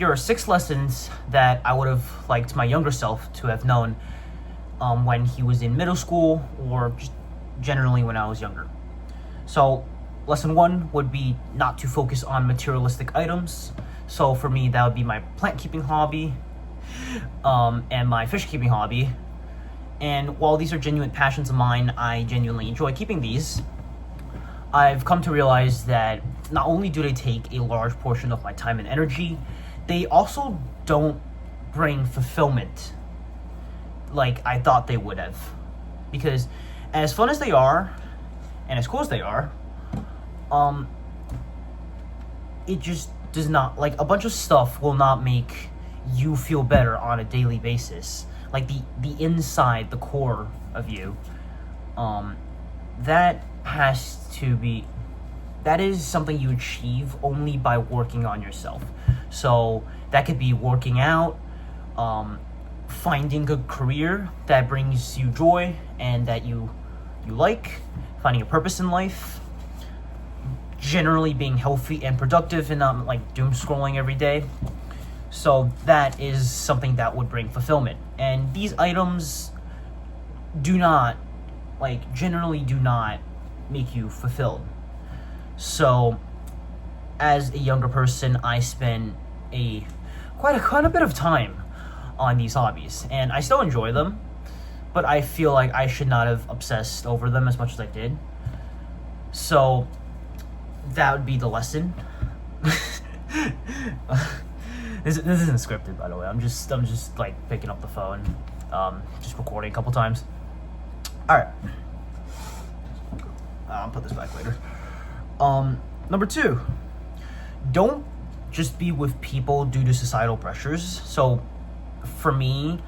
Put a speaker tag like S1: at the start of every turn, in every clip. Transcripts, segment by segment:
S1: here are 6 lessons that I would have liked my younger self to have known when he was in middle school, or just generally when I was younger. So, lesson 1 would be not to focus on materialistic items. So for me, that would be my plant keeping hobby, and my fish keeping hobby. And while these are genuine passions of mine, I genuinely enjoy keeping these. I've come to realize that not only do they take a large portion of my time and energy, they also don't bring fulfillment like I thought they would have. Because as fun as they are, and as cool as they are, it just does not, like, a bunch of stuff will not make you feel better on a daily basis. Like the inside, the core of you, that is something you achieve only by working on yourself. So that could be working out, finding a career that brings you joy and that you like, finding a purpose in life, generally being healthy and productive and not like doom scrolling every day. So that is something that would bring fulfillment. And these items generally do not make you fulfilled. So as a younger person, I spend quite a bit of time on these hobbies, and I still enjoy them, but I feel like I should not have obsessed over them as much as I did. So that would be the lesson. This isn't scripted, by the way. I'm just like picking up the phone, just recording a couple times. All right, I'll put this back later. Number 2, don't just be with people due to societal pressures. So for me,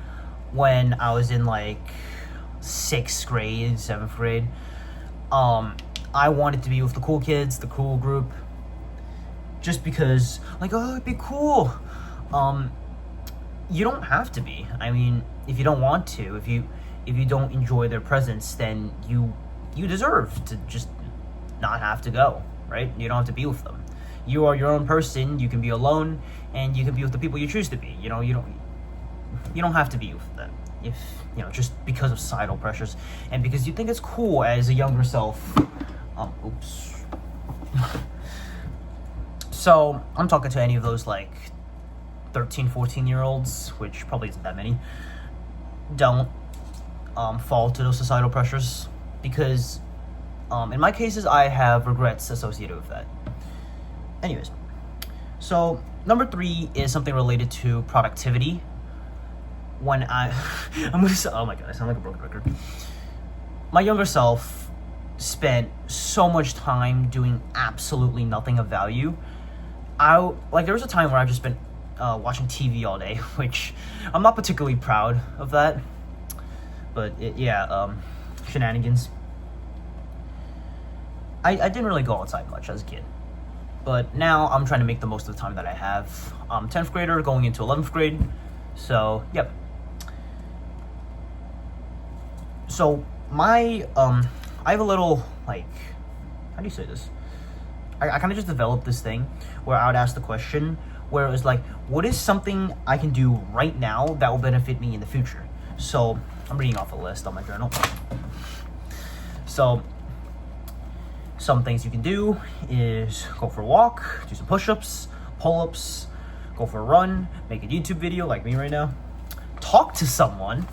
S1: when I was in like 6th grade, 7th grade, I wanted to be with the cool kids, the cool group, just because, like, oh, it'd be cool. You don't have to be. I mean, if you don't want to, if you don't enjoy their presence, then you deserve to just not have to go, right? You don't have to be with them. You are your own person. You can be alone, and you can be with the people you choose to be. You don't have to be with them, if just because of societal pressures and because you think it's cool as a younger self. Oops. So I'm talking to any of those like 13, 14-year-olds, which probably isn't that many. Don't fall to those societal pressures, because in my cases, I have regrets associated with that. Anyways, so number 3 is something related to productivity. When oh my god, I sound like a broken record. My younger self spent so much time doing absolutely nothing of value. There was a time where I just spent watching TV all day, which I'm not particularly proud of that. But shenanigans. I didn't really go outside much as a kid, but now I'm trying to make the most of the time that I have. I'm 10th grader going into 11th grade, so yep. So my I have a little, like, how do you say this? I kind of just developed this thing where I would ask the question where it was like, what is something I can do right now that will benefit me in the future? So I'm reading off a list on my journal. So some things you can do is go for a walk, do some push-ups, pull-ups, go for a run, make a YouTube video like me right now, talk to someone.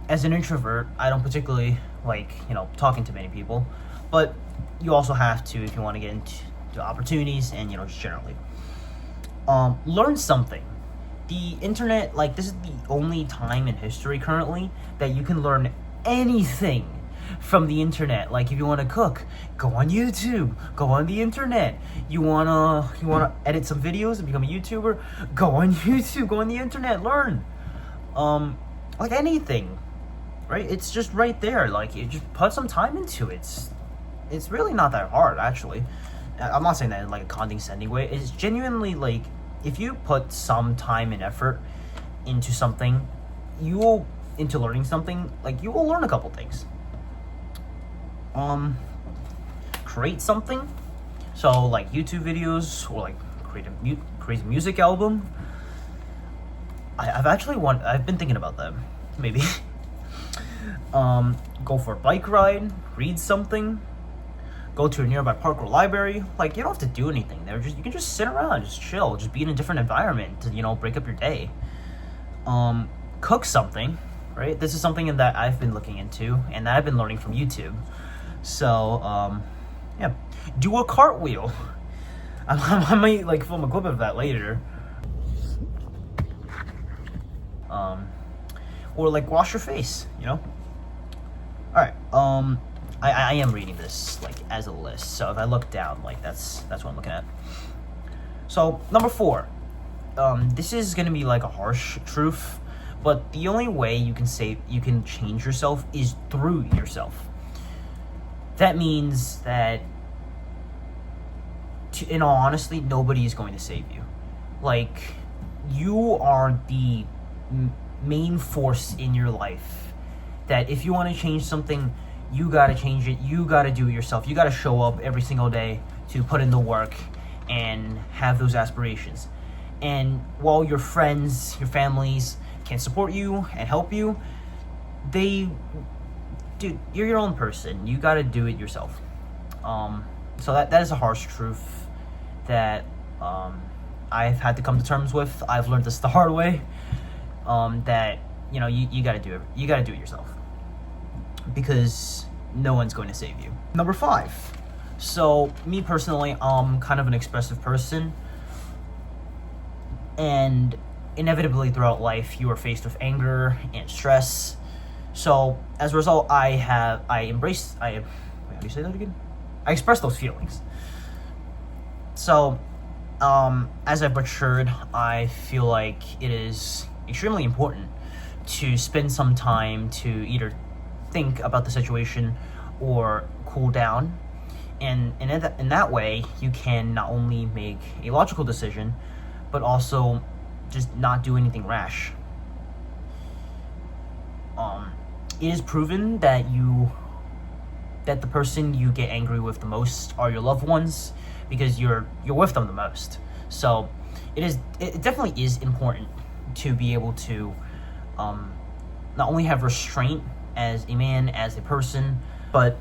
S1: As an introvert, I don't particularly like, talking to many people, but you also have to if you want to get into opportunities and, just generally. Learn something. The internet, like, this is the only time in history currently that you can learn anything from the internet. Like, if you want to cook, go on YouTube, go on the internet. You wanna edit some videos and become a YouTuber, go on YouTube, go on the internet, learn. Like anything, right? It's just right there. Like, you just put some time into it. It's really not that hard, actually. I'm not saying that in like a condescending way. It's genuinely, like, if you put some time and effort into something, into learning something, like, you will learn a couple things. Create something. So, like, YouTube videos, or like crazy music album. I've been thinking about that. Maybe. Go for a bike ride, read something, go to a nearby park or library. Like, you don't have to do anything there. You can just sit around, just chill, just be in a different environment to, break up your day. Cook something, right? This is something that I've been looking into and that I've been learning from YouTube. So, yeah. Do a cartwheel. I might, film a clip of that later. Or, wash your face, Alright, I am reading this, as a list. So if I look down, that's what I'm looking at. So, number 4. This is gonna be, a harsh truth, but the only way you can change yourself is through yourself. That means that, in all honesty, nobody is going to save you. You are the main force in your life. That if you want to change something, you gotta change it. You gotta do it yourself. You gotta show up every single day to put in the work and have those aspirations. And while your friends, your families can support you and help you, dude, you're your own person. You gotta do it yourself. So that is a harsh truth that I've had to come to terms with. I've learned this the hard way. That you gotta do it. You gotta do it yourself, because no one's going to save you. Number 5. So me personally, I'm kind of an expressive person, and inevitably throughout life you are faced with anger and stress. So as a result, I express those feelings. So as I've matured, I feel like it is extremely important to spend some time to either think about the situation or cool down, and in that way you can not only make a logical decision, but also just not do anything rash. It is proven that the person you get angry with the most are your loved ones, because you're with them the most. So it definitely is important to be able to not only have restraint as a man, as a person, but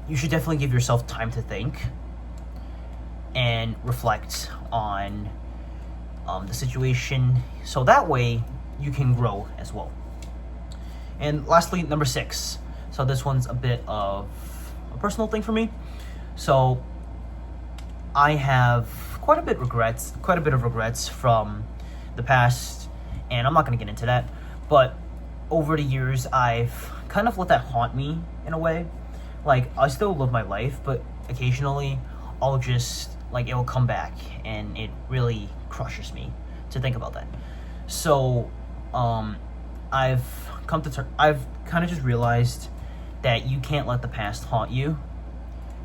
S1: you should definitely give yourself time to think and reflect on the situation, so that way you can grow as well. And lastly, number 6. So this one's a bit of a personal thing for me. So I have quite a bit of regrets from the past, and I'm not going to get into that, but over the years I've kind of let that haunt me in a way. I still live my life, but occasionally I'll just, it will come back, and it really crushes me to think about that. So I've kind of just realized that you can't let the past haunt you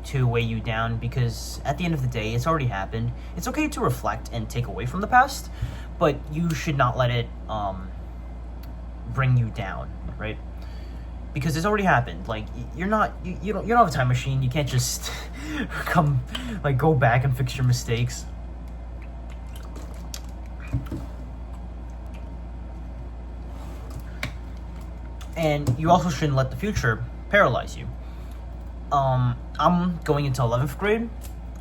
S1: to weigh you down, because at the end of the day, it's already happened. It's okay to reflect and take away from the past, but you should not let it bring you down, right? Because it's already happened. You don't have a time machine. You can't just go back and fix your mistakes. And you also shouldn't let the future paralyze you. I'm going into 11th grade,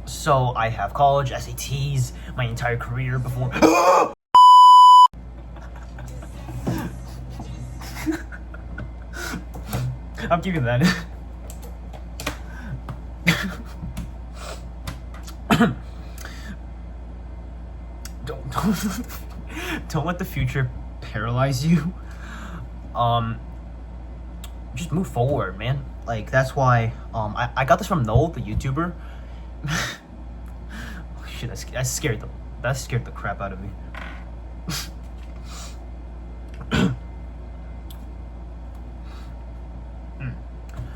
S1: so I have college, SATs, my entire career before. I'm keeping that. Don't let the future paralyze you. Just move forward, man. That's why I got this from Noel, the YouTuber. Shit, that scared the crap out of me.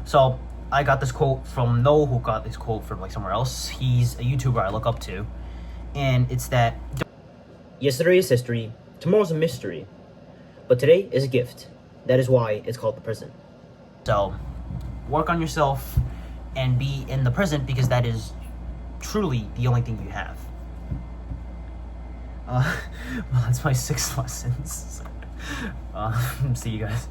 S1: So I got this quote from Noel, who got this quote from somewhere else. He's a YouTuber I look up to, and it's that yesterday is history, tomorrow's a mystery, but today is a gift. That is why it's called the present. So work on yourself and be in the present, because that is truly the only thing you have. Well, that's my 6 lessons. See you guys.